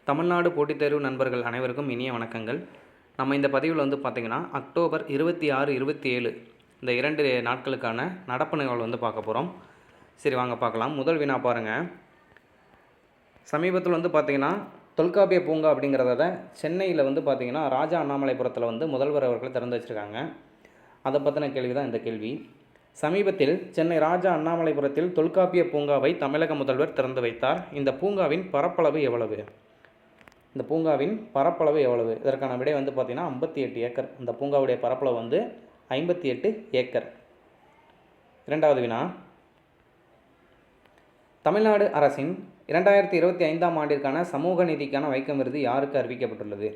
தமிழ்நாடு போட்டித் தேர்வு நண்பர்கள் அனைவருக்கும் இனிய வணக்கங்கள். நம்ம இந்த பதிவில் பார்த்திங்கன்னா அக்டோபர் 26, 27 இந்த 2 நாட்களுக்கான நடப்பு நிகழ்வு பார்க்க போகிறோம். சரி, வாங்க பார்க்கலாம். முதல் வினா பாருங்கள். சமீபத்தில் பார்த்திங்கன்னா தொல்காப்பிய பூங்கா அப்படிங்கிறத சென்னையில் பார்த்திங்கன்னா ராஜா அண்ணாமலைபுரத்தில் முதல்வர் அவர்கள் திறந்து வச்சுருக்காங்க. அதை பற்றின கேள்வி தான் இந்த கேள்வி. சமீபத்தில் சென்னை ராஜா அண்ணாமலைபுரத்தில் தொல்காப்பிய பூங்காவை தமிழக முதல்வர் திறந்து வைத்தார். இந்த பூங்காவின் பரப்பளவு எவ்வளவு? இந்த பூங்காவின் பரப்பளவு எவ்வளவு? இதற்கான விடை பார்த்திங்கன்னா 58 ஏக்கர். இந்த பூங்காவுடைய பரப்பளவு 58 ஏக்கர். இரண்டாவது வினா. தமிழ்நாடு அரசின் 2025ஆம் ஆண்டிற்கான சமூக நீதிக்கான வைக்கம் விருது யாருக்கு அறிவிக்கப்பட்டுள்ளது?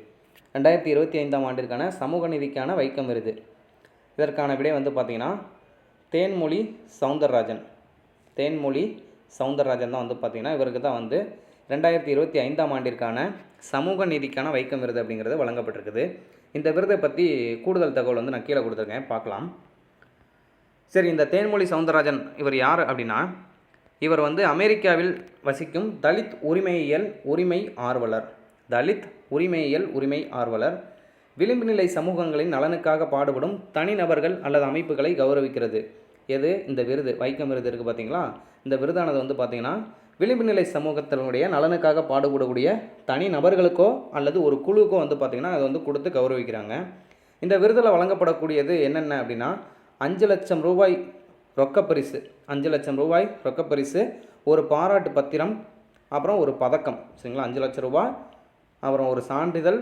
2025ஆம் ஆண்டிற்கான சமூக நீதிக்கான வைக்கம் விருது, இதற்கான விடை பார்த்திங்கன்னா தேன்மொழி சவுந்தரராஜன். தேன்மொழி சவுந்தரராஜன் தான் பார்த்திங்கன்னா இவருக்கு தான் 2025ஆம் ஆண்டிற்கான சமூக நீதிக்கான வைக்கம் விருது அப்படிங்கிறது வழங்கப்பட்டிருக்குது. இந்த விருதை பற்றி கூடுதல் தகவல் நான் கீழே கொடுத்துருக்கேன், பார்க்கலாம். சரி, இந்த தேன்மொழி சவுந்தரராஜன் இவர் யார் அப்படின்னா, இவர் அமெரிக்காவில் வசிக்கும் தலித் உரிமை ஆர்வலர். தலித் உரிமை ஆர்வலர். விளிம்பு நிலை சமூகங்களின் நலனுக்காக பாடுபடும் தனிநபர்கள் அல்லது அமைப்புகளை கௌரவிக்கிறது. எது? இந்த விருது, வைக்கம் விருது இருக்குது பார்த்தீங்களா? இந்த விருதானது பார்த்திங்கன்னா விளிம்பு நிலை சமூகத்தினுடைய நலனுக்காக பாடுபடக்கூடிய தனி நபர்களுக்கோ அல்லது ஒரு குழுக்கோ பார்த்திங்கன்னா அதை கொடுத்து கௌரவிக்கிறாங்க. இந்த விருதில் வழங்கப்படக்கூடியது என்னென்ன அப்படின்னா 5 லட்சம் ரூபாய் ரொக்கப்பரிசு, 5 லட்சம் ரூபாய் ரொக்கப்பரிசு, ஒரு பாராட்டு பத்திரம், அப்புறம் ஒரு பதக்கம். சரிங்களா? 5 லட்சம் ரூபாய், அப்புறம் ஒரு சான்றிதழ்,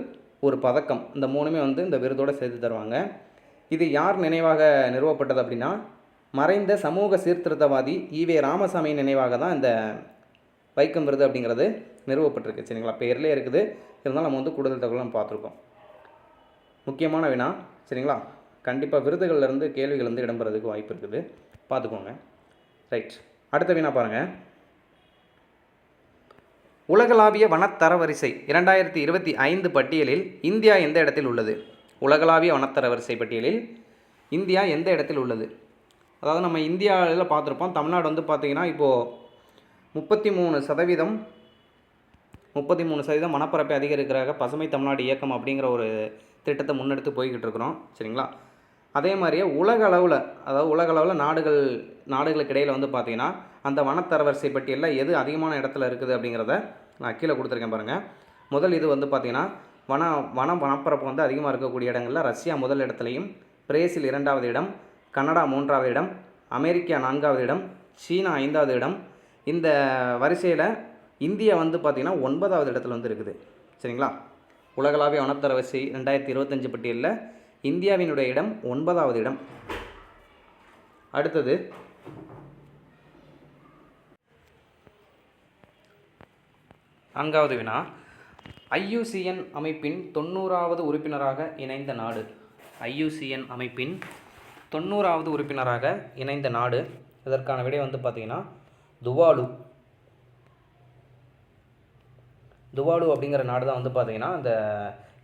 ஒரு பதக்கம். இந்த மூணுமே இந்த விருதோடு சேர்த்து தருவாங்க. இது யார் நினைவாக நிறுவப்பட்டது அப்படின்னா, மறைந்த சமூக சீர்திருத்தவாதி ஈவே ராமசாமி நினைவாக தான் இந்த வைக்கம் விருது அப்படிங்கிறது நிறுவப்பட்டிருக்கு. சரிங்களா? பேர்லேயே இருக்குது, இருந்தாலும் நம்ம கூடுதல் தகவல் நம்ம பார்த்துருக்கோம். முக்கியமான வினா. சரிங்களா? கண்டிப்பாக விருதுகள்லேருந்து கேள்விகள் இடம்பெறதுக்கு வாய்ப்பு இருக்குது, பார்த்துக்கோங்க. ரைட், அடுத்த வினா பாருங்கள். உலகளாவிய வனத்தரவரிசை 2025 பட்டியலில் இந்தியா எந்த இடத்தில் உள்ளது? உலகளாவிய வனத்தரவரிசை பட்டியலில் இந்தியா எந்த இடத்தில் உள்ளது? அதாவது நம்ம இந்தியாவில் பார்த்துருப்போம், தமிழ்நாடு பார்த்திங்கன்னா இப்போது 33% வனப்பரப்பை அதிகரிக்கிறாங்க பசுமை தமிழ்நாடு இயக்கம் அப்படிங்கிற ஒரு திட்டத்தை முன்னெடுத்து போய்கிட்டு இருக்கிறோம். சரிங்களா? அதே மாதிரியே உலக அளவில் நாடுகளுக்கு இடையில் பார்த்திங்கன்னா அந்த வனத்தரவரிசை பட்டியலில் எது அதிகமான இடத்துல இருக்குது அப்படிங்கிறத நான் கீழே கொடுத்துருக்கேன் பாருங்கள். முதல் இது பார்த்திங்கன்னா வனப்பரப்பு அதிகமாக இருக்கக்கூடிய இடங்களில் ரஷ்யா முதல் இடத்துலையும், பிரேசில் 2வது இடம், கனடா 3வது இடம், அமெரிக்கா 4வது இடம், சீனா 5வது இடம். இந்த வரிசையில் இந்தியா பார்த்திங்கன்னா 9வது இடத்துல இருக்குது. சரிங்களா? உலகளாவிய வனத்தரவரிசை 2025 பட்டியலில் இந்தியாவினுடைய இடம் 9வது இடம். அடுத்தது 4வது வினா. IUCN அமைப்பின் 90வது உறுப்பினராக இணைந்த நாடு. IUCN அமைப்பின் 90வது உறுப்பினராக இணைந்த நாடு, இதற்கான விடை பார்த்திங்கன்னா துவாலு அப்படிங்கிற நாடு தான் பார்த்திங்கன்னா இந்த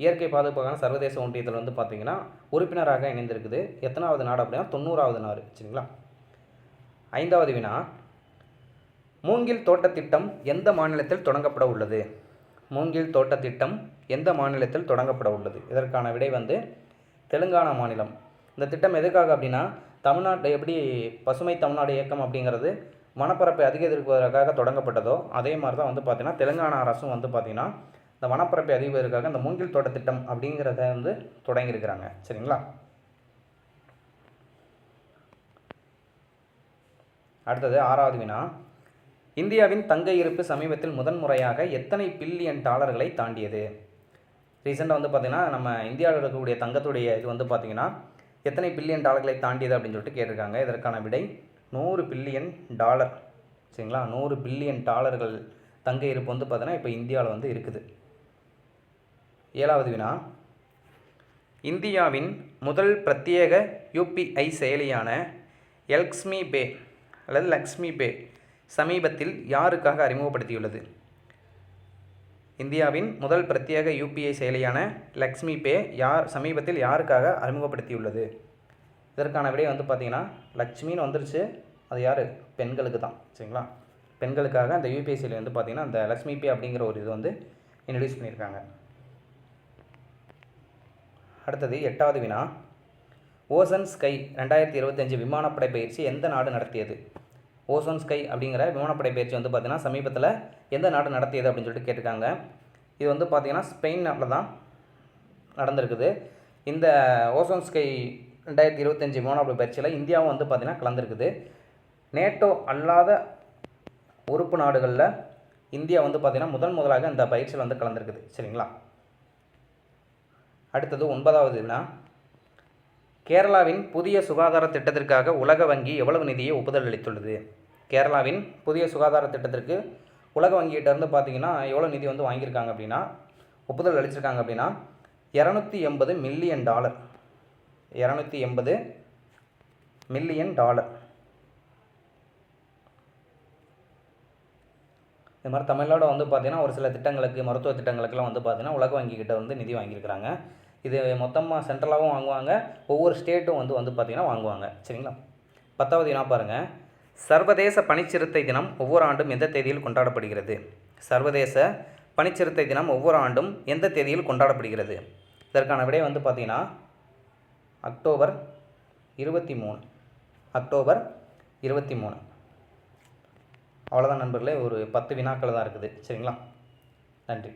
இயற்கை பாதுகாப்பான சர்வதேச ஒன்றியத்தில் பார்த்திங்கன்னா உறுப்பினராக இணைந்திருக்குது. எத்தனாவது நாடு அப்படின்னா 90வது நாடு. சரிங்களா? 5வது வினா. மூங்கில் தோட்ட திட்டம் எந்த மாநிலத்தில் தொடங்கப்பட உள்ளது? மூங்கில் தோட்ட திட்டம் எந்த மாநிலத்தில் தொடங்கப்பட உள்ளது? இதற்கான விடை தெலுங்கானா மாநிலம். இந்த திட்டம் எதுக்காக அப்படின்னா, தமிழ்நாட்டில் எப்படி பசுமை தமிழ்நாடு இயக்கம் அப்படிங்கிறது வனப்பரப்பை அதிகரிப்பதற்காக தொடங்கப்பட்டதோ அதே மாதிரி தான் பார்த்திங்கன்னா தெலுங்கானா அரசும் பார்த்திங்கன்னா இந்த வனப்பரப்பை அதிகரிப்பதற்காக இந்த மூங்கில் தோட்ட திட்டம் அப்படிங்கிறத தொடங்கியிருக்கிறாங்க. சரிங்களா? அடுத்தது 6வது வினா. இந்தியாவின் தங்க இருப்பு சமீபத்தில் முதன்முறையாக எத்தனை பில்லியன் டாலர்களை தாண்டியது? ரீசெண்டாக பார்த்திங்கன்னா நம்ம இந்தியாவில் இருக்கக்கூடிய தங்கத்துடைய இது பார்த்திங்கன்னா எத்தனை பில்லியன் டாலர்களை தாண்டியது அப்படின்னு சொல்லிட்டு கேட்டிருக்காங்க. இதற்கான விடை 100 பில்லியன் டாலர். சரிங்களா? 100 பில்லியன் டாலர்கள் தங்க இருப்பு பார்த்திங்கன்னா இப்போ இந்தியாவில் இருக்குது. 7வது வினா. இந்தியாவின் முதல் பிரத்யேக UPI செயலியான லக்ஷ்மி பே சமீபத்தில் யாருக்காக அறிமுகப்படுத்தியுள்ளது? இந்தியாவின் முதல் பிரத்யேக UPI செயலியான லக்ஷ்மி பே சமீபத்தில் யாருக்காக அறிமுகப்படுத்தியுள்ளது? இதற்கான விடை பார்த்திங்கன்னா லக்ஷ்மின்னு வந்துருச்சு, அது யார்? பெண்களுக்கு தான். சரிங்களா? பெண்களுக்காக அந்த UPI செயலி பார்த்திங்கன்னா அந்த லக்ஷ்மி பே அப்படிங்கிற ஒரு இது இன்ட்ரடியூஸ் பண்ணியிருக்காங்க. அடுத்தது 8வது வினா, ஓசன் ஸ்கை 2025 விமானப்படை பயிற்சி எந்த நாடு நடத்தியது? ஓசோன் ஸ்கை அப்படிங்கிற விமானப்படை பயிற்சி வந்து பார்த்திங்கன்னா சமீபத்தில் எந்த நாடு நடத்தியது அப்படின்னு சொல்லிட்டு கேட்டிருக்காங்க. இது வந்து பார்த்திங்கன்னா ஸ்பெயின் நாட்டில் தான் நடந்திருக்குது. இந்த ஓசோன் ஸ்கை 2025 விமானப்படை பயிற்சியில் இந்தியாவும் வந்து பார்த்திங்கன்னா கலந்துருக்குது. நேட்டோ அல்லாத உறுப்பு நாடுகளில் இந்தியா வந்து பார்த்திங்கன்னா முதலாக இந்த பயிற்சியில் வந்து கலந்துருக்குது. சரிங்களா? அடுத்தது 9வது வினா, கேரளாவின் புதிய சுகாதார திட்டத்திற்காக உலக வங்கி எவ்வளவு நிதியை ஒப்புதல் அளித்துள்ளது? கேரளாவின் புதிய சுகாதார திட்டத்திற்கு உலக வங்கியிட்டேருந்து பார்த்திங்கன்னா எவ்வளோ நிதி வந்து வாங்கியிருக்காங்க அப்படின்னா, ஒப்புதல் அளிச்சிருக்காங்க அப்படின்னா $280 மில்லியன். $280 மில்லியன். இது மாதிரி தமிழ்நாடு வந்து பார்த்திங்கன்னா ஒரு சில திட்டங்களுக்கு, மருத்துவ திட்டங்களுக்கெல்லாம் வந்து பார்த்திங்கன்னா உலக வங்கிக்கிட்ட வந்து நிதி வாங்கியிருக்கிறாங்க. இது மொத்தமாக சென்ட்ரலாகவும் வாங்குவாங்க, ஒவ்வொரு ஸ்டேட்டும் வந்து பார்த்திங்கன்னா வாங்குவாங்க. சரிங்களா? 10வது வினா பாருங்கள், சர்வதேச பனிச்சிறுத்தை தினம் ஒவ்வொரு ஆண்டும் எந்த தேதியில் கொண்டாடப்படுகிறது? சர்வதேச பனிச்சிறுத்தை தினம் ஒவ்வொரு ஆண்டும் எந்த தேதியில் கொண்டாடப்படுகிறது? இதற்கான விடை வந்து பார்த்திங்கன்னா அக்டோபர் 23. அக்டோபர் 23. அவ்வளோதான் நண்பர்களே, ஒரு 10 வினாக்கள் தான் இருக்குது. சரிங்களா? நன்றி.